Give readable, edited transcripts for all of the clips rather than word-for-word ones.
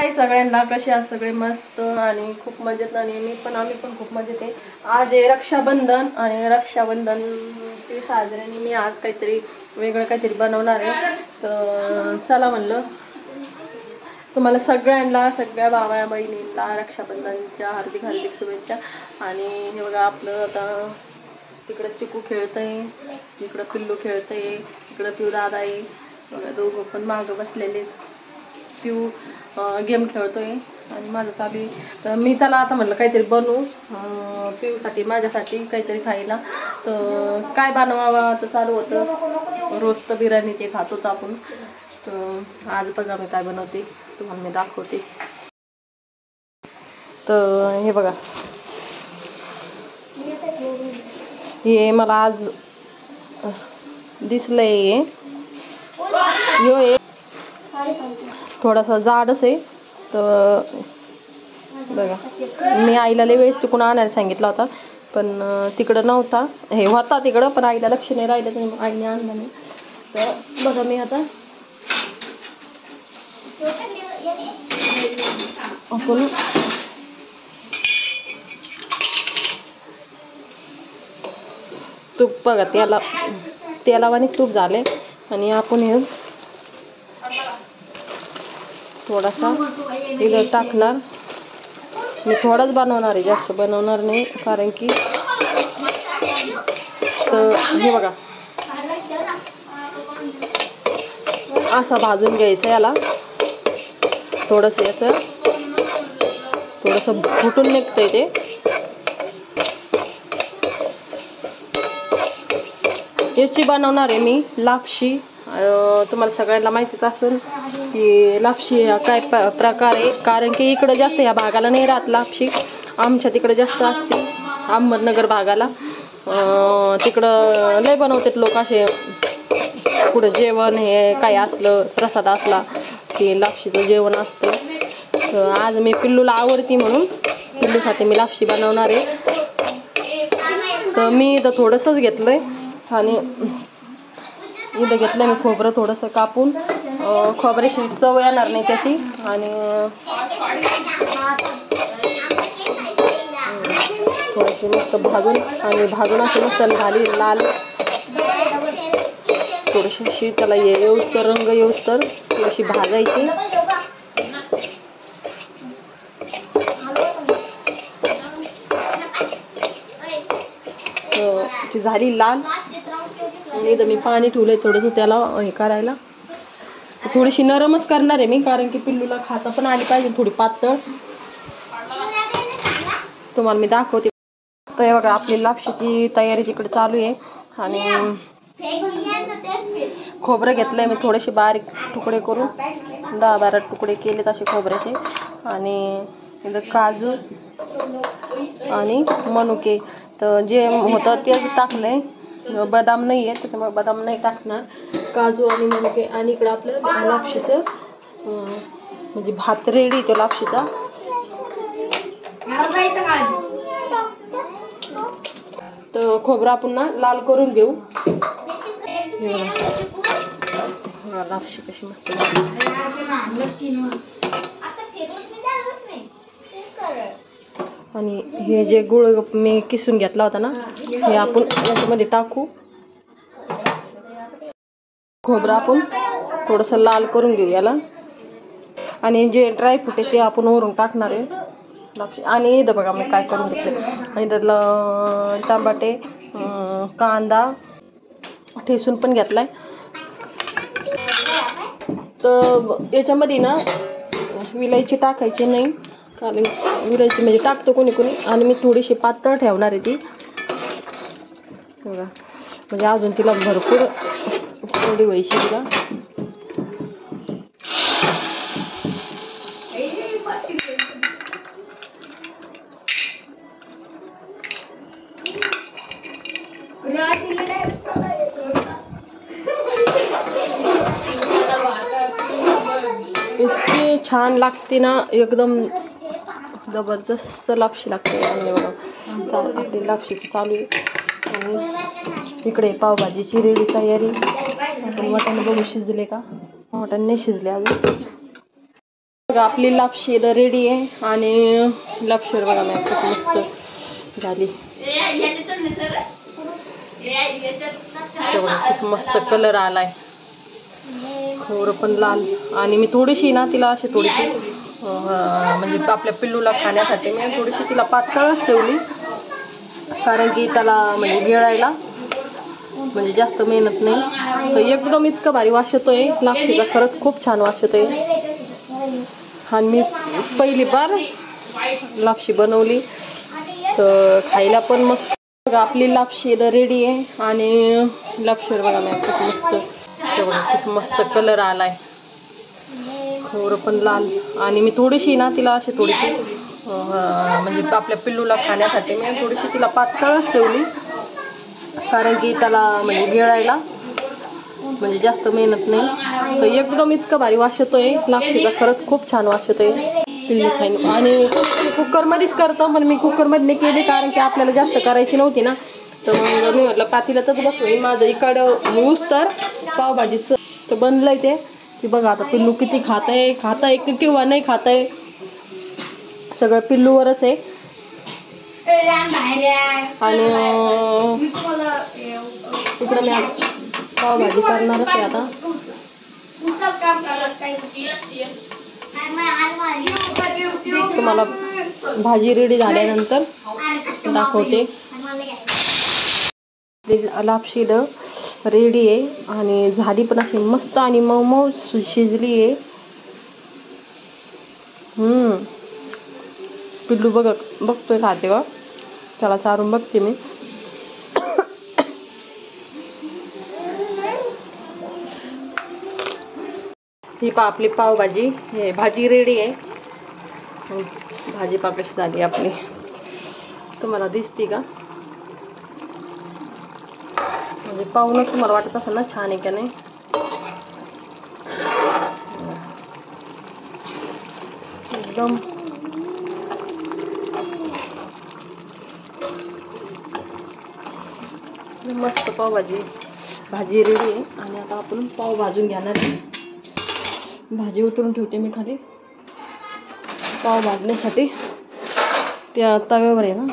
हाय सगळ्यांना, कसे आहात सगळे? मस्त आणि खूप मजेत. आणि आम्ही पण खूप मजेत आहे. आज आहे रक्षाबंधन आणि रक्षाबंधनची साजऱ्याने मी आज काहीतरी वेगळं काहीतरी बनवणार आहे. तर चला म्हणलं तुम्हाला सगळ्यांना, सगळ्या भावा बहिणींना रक्षाबंधनच्या हार्दिक हार्दिक शुभेच्छा. आणि हे बघा, आपलं आता तिकडं चिकू खेळतंय, इकडं पिल्लू खेळतंय, इकडं पिऊ दादा आहे बघा, दोघं पण मागं बसलेले. पिऊ गेम खेळतोय आणि माझं चालू आहे. तर मी त्याला आता म्हणलं काहीतरी बनवू पिऊसाठी, माझ्यासाठी काहीतरी खायला. तर काय बनवावं तर चालू होतं. रोज तर बिर्याणी ते खात होतो आपण. तर आज बघा मी काय बनवते, तुम्हाला मी दाखवते. तर हे बघा, हे मला आज दिसलंय. थोडासा जाडच आहे. तर बघा, मी आईला लई वेळेस तिकडून आणायला सांगितला होता, पण तिकडं नव्हता. हे होता तिकडं, पण आईला लक्ष नाही राहिलं, तर आईने आणलं नाही. तर बघा, मी आता आपण तूप बघा, तेलावाने तूप झाले. आणि आपण हे थोडासा इथं टाकणार. मी थोडाच बनवणार आहे, जास्त बनवणार नाही, कारण की तर हे बघा, असा भाजून घ्यायचं याला. थोडंसं याचं थोडंसं फुटून निघतंय ते. याची बनवणार आहे मी लापशी. तुम्हाला सगळ्यांना माहितीच असेल की लापशी हा काय प्रकार आहे, कारण की इकडं जास्त या भागाला नाही राहत लापशी. आमच्या तिकडं जास्त असते, अहमदनगर भागाला. तिकडं लय बनवतात लोक असे. पुढं जेवण हे काय असलं, प्रसाद असला की लापशीचं जेवण असतं. तर आज मी पिल्लूला आवडती म्हणून पिल्लूसाठी मी लापशी बनवणार आहे. तर मी इथं थोडंसंच घेतलंय आणि इथं घेतलं मी खोबरं थोडंसं कापून. खोबऱ्याची चव येणार नाही त्याची. आणि थोडीशी मस्त भाजून अशी मस्त झाली लाल, थोडीशी त्याला येऊस्तर, रंग येऊस्तर थोडीशी भाजायची. ती झाली लाल. आणि इथं मी पाणी ठेवलंय थोडंसं त्याला हे करायला. थोडीशी नरमच करणार आहे मी, कारण की पिल्लूला खाता पण आली पाहिजे थोडी पातळ. तुम्हाला मी दाखवते. तर हे बघा, आपली लापशीची तयारी तिकडे चालू आहे. आणि खोबरं घेतलंय मी, थोडेसे बारीक तुकडे करून 10-12 तुकडे केलेत असे खोबऱ्याचे. आणि इथं काजू आणि मनुके, तर जे होतं तेच टाकलंय. बदाम नाही आहे, त्याच्यामुळे बदाम नाही टाकणार. काजू आणि मनुके. आणि इकडं आपलं लापशीचं म्हणजे भात रेडी तो लापशीचा. तर खोबरं आपण ना लाल करून घेऊ. लापशी कशी मस्त. आणि हे जे गुळ मी किसून घेतला होता ना, हे आपण याच्यामध्ये टाकू. खोबरं आपण थोडंसं लाल करून घेऊ याला. आणि जे ड्रायफ्रूट आहे ते आपण वरून टाकणार आहे लापशी. आणि इथं बघा मी काय करून घेतलं. आणि त्यातलं टमाटे, कांदा ठेसून पण घेतलाय. तर याच्यामध्ये ना विलायची टाकायची नाही, कारण विलायची म्हणजे टाकतो कोणी कोणी. आणि मी थोडीशी पातळ ठेवणार आहे ती बघा, म्हणजे अजून तिला भरपूर थोडी व्हायची तिला. इतकी छान लागते ना, एकदम जबरदस्त लापशी लागते. आणि बघा, आपली लापशीची चालू आहे. आणि इकडे पावभाजीची रेडी तयारी. आपण वाटाणे बघू शिजले का. वाटाणे नाही शिजले अजून. बघा आपली लापशी रेडी आहे आणि लापशीवर बघा मी खूप मस्त झाली. खूप मस्त कलर आलाय, खोर पण लाल. आणि मी थोडीशी ना तिला अशी थोडीशी म्हणजे आपल्या पिल्लूला खाण्यासाठी मी थोडीशी तिला पातळच ठेवली, कारण की त्याला म्हणजे गिळायला म्हणजे जास्त मेहनत नाही. तर एकदम इतकं भारी वास येतोय लापशीचा, खरंच खूप छान वास येतोय. आणि मी पहिली बार लापशी बनवली तर खायला पण मस्त. बघा आपली लापशी रेडी आहे आणि लापशीवर बघा मी खूप मस्त खूप मस्त कलर आलाय, खोर पण लाल. आणि मी थोडीशी ना तिला अशी थोडीशी म्हणजे आपल्या पिल्लूला खाण्यासाठी मी थोडीशी तिला पातळच ठेवली, कारण की त्याला म्हणजे गिळायला म्हणजे जास्त मेहनत नाही. तर एकदम इतकं भारी वास येतोय लापशीचा, खरंच खूप छान वास येतोय पिल्लू खाईन. आणि कुकरमध्येच करतो, पण मी कुकरमध्ये केली कारण की आपल्याला जास्त करायची नव्हती ना. तर मग मी म्हटलं पातीलातच बसलोय. माझं इकडं ऊस तर पावभाजीचं तर बनलंय ते की बघा आता पिल्लू किती खाताय किंवा नाही खाताय, सगळं पिल्लूवरच आहे. आणि इकडं मी पावभाजी करणारच आहे आता. तुम्हाला भाजी रेडी झाल्यानंतर दाखवते. लापशी रेडी आहे आणि झाली पण अशी मस्त आणि मऊ मऊ शिजली आहे. पिल्लू बघतोय खाते का, त्याला चारून बघते मी. ही आपली पावभाजी हे भाजी रेडी आहे. भाजी कशी झाली आपली, तुम्हाला दिसती का? म्हणजे पाहूनच तुम्हाला वाटत असेल ना छान आहे का नाही. एकदम मस्त भाजी रेडी आहे. आणि आता आपण पाव भाजून घेणार आहे. भाजी उतरून ठेवते मी खाली. पाव भाजण्यासाठी त्या तव्यावर आहे ना,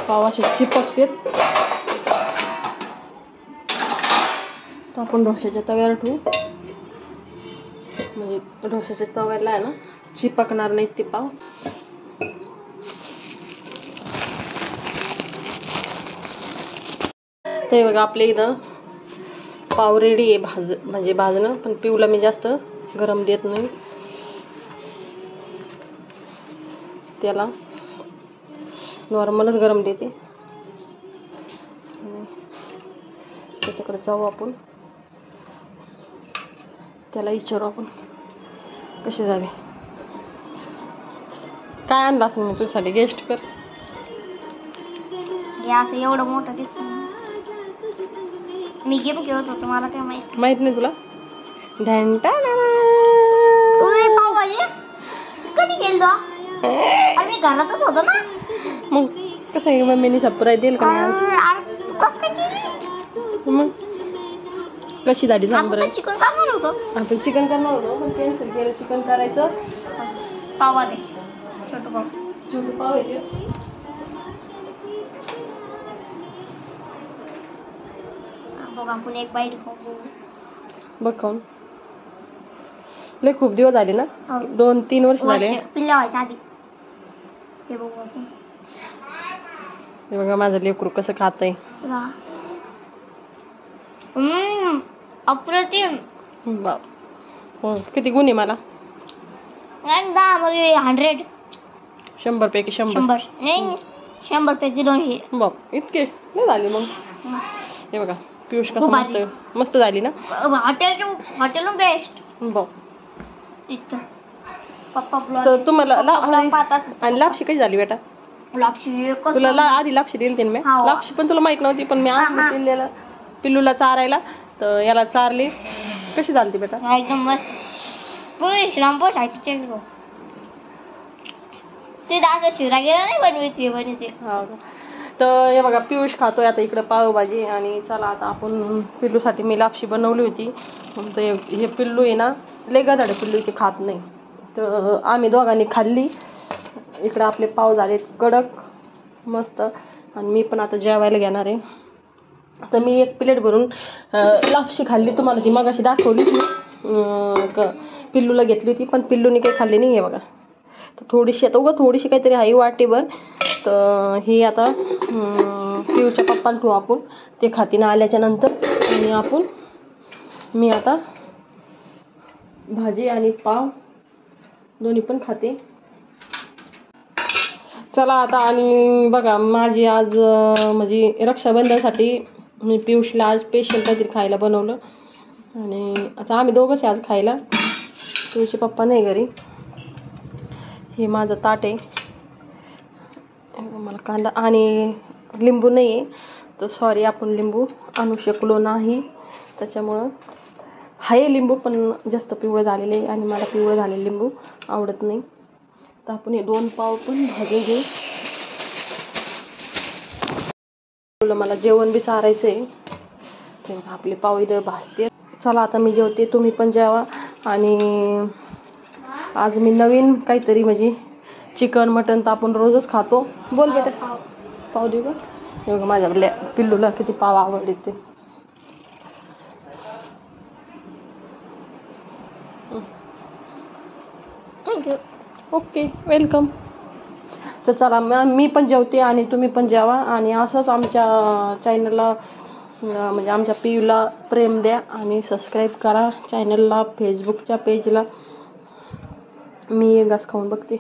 पाव असे चिपकतेत. तर आपण डोश्याच्या तव्यावर ठेवू, म्हणजे डोश्याच्या तव्याला आहे ना चिपकणार नाही ते पाव. ते बघा आपले इथं पाव रेडी आहे म्हणजे भाजणं. पण पिऊला मी जास्त गरम देत नाही, त्याला नॉर्मलच गरम देते. त्याच्याकडे जाऊ आपण, त्याला विचारू आपण कसे झाले. काय आणलं असं मी तुझ्यासाठी, गेस्ट कर. असं एवढं मोठं दिसत मी गेम खेळत होतो, मला काय माहित नाही तुला. पावभाजी कधी केली तो? मी घरातच होतो ना. मग कसं आहे, मम्मीने सरप्राईज देईल का नाही? कसं काय केली मग कशी झाली सांग बरं. चिकन करणार होतो आपण चिकन करणार होतो पण कॅन्सल केलं. चिकन करायचं. पाव आले, छोटं पाव येते. बघ आपण एक बाईट खाऊ. बघ खाऊन लय खूप दिवस झाले ना, 2-3 वर्ष झाले पिल्ला व्हायच्या आधी. हे बघू आपण, हे बघा माझं लेकरू कसं खातंय. अप्रतिम. किती गुण आहे मला? 100. 100 पैकी 100. नाही 100 पैकी 200. बघ इतके नाही झाले मग. हे बघा पियुष कसं मस्त झाली ना. Hotel best. बघ पप्पा तर तुम्हाला आणि लापशी कशी झाली बेटा? लापशी तुला आधी लापशी दिली मी. लापशी पण तुला माहित नव्हती, पण मी आज पिल्लूला चारायला तर याला चारली. कशी झाली बेटा? एकदम मस्त. ते दादा शिरा गिरा नाही बनवते. तर हे बघा पियुष खातोय आता इकडे पावभाजी. आणि चला आता आपण पिल्लूसाठी मी लापशी बनवली होती. तर हे पिल्लू आहे ना लय गदाडे पिल्लू, ते खात नाही. तर आम्ही दोघांनी खाल्ली. इकडं आपले पाव झालेत कडक मस्त. आणि मी पण आता जेवायला घेणार आहे. तर मी एक प्लेट भरून लापशी खाल्ली. तुम्हाला ती मगाशी दाखवली ती पिल्लूला घेतली होती, पण पिल्लूनी काही खाल्ली नाही आहे बघा. तर थोडीशी आता उगा थोडीशी काहीतरी आहे वाटीभर. तर ही आता पिऊच्या पप्पाला ठेवू आपण, ते खातीनं आल्याच्या नंतर. आणि मी आता भाजी आणि पाव दोन्ही पण खाते. चला आता. आणि बघा माझी आज म्हणजे रक्षाबंधनसाठी मी पियुषला आज स्पेशल काहीतरी खायला बनवलं. आणि आता आम्ही दोघंच आज खायला, पियुषचे पप्पा नाही घरी. हे माझं ताट आहे. मला कांदा आणि लिंबू नाही आहे, तर सॉरी आपण लिंबू आणू शकलो नाही. त्याच्यामुळं आहे लिंबू, पण जास्त पिवळं झालेलं आहे आणि मला पिवळं झालेलं लिंबू आवडत नाही. तर आपण हे 2 पाव पण भाजून घेऊ. मला जेवण बी चारायचं आहे, तेव्हा आपले पाव इथं भाजते. चला आता मी जेवते, तुम्ही पण जेवा. आणि आज मी नवीन काहीतरी म्हणजे चिकन मटन तर आपण रोजच खातो. बोल बेटा. पाव देऊ का? बघा माझ्या पिल्लूला किती पाव आवडले ते. थँक्यू. Okay, welcome. तर चला मी पण जेवते आणि तुम्ही पण जेवा. आणि असंच आमच्या चॅनलला म्हणजे आमच्या पियूला प्रेम द्या आणि सबस्क्राईब करा चॅनलला. फेसबुकच्या पेजला मी घास खाऊन बघते.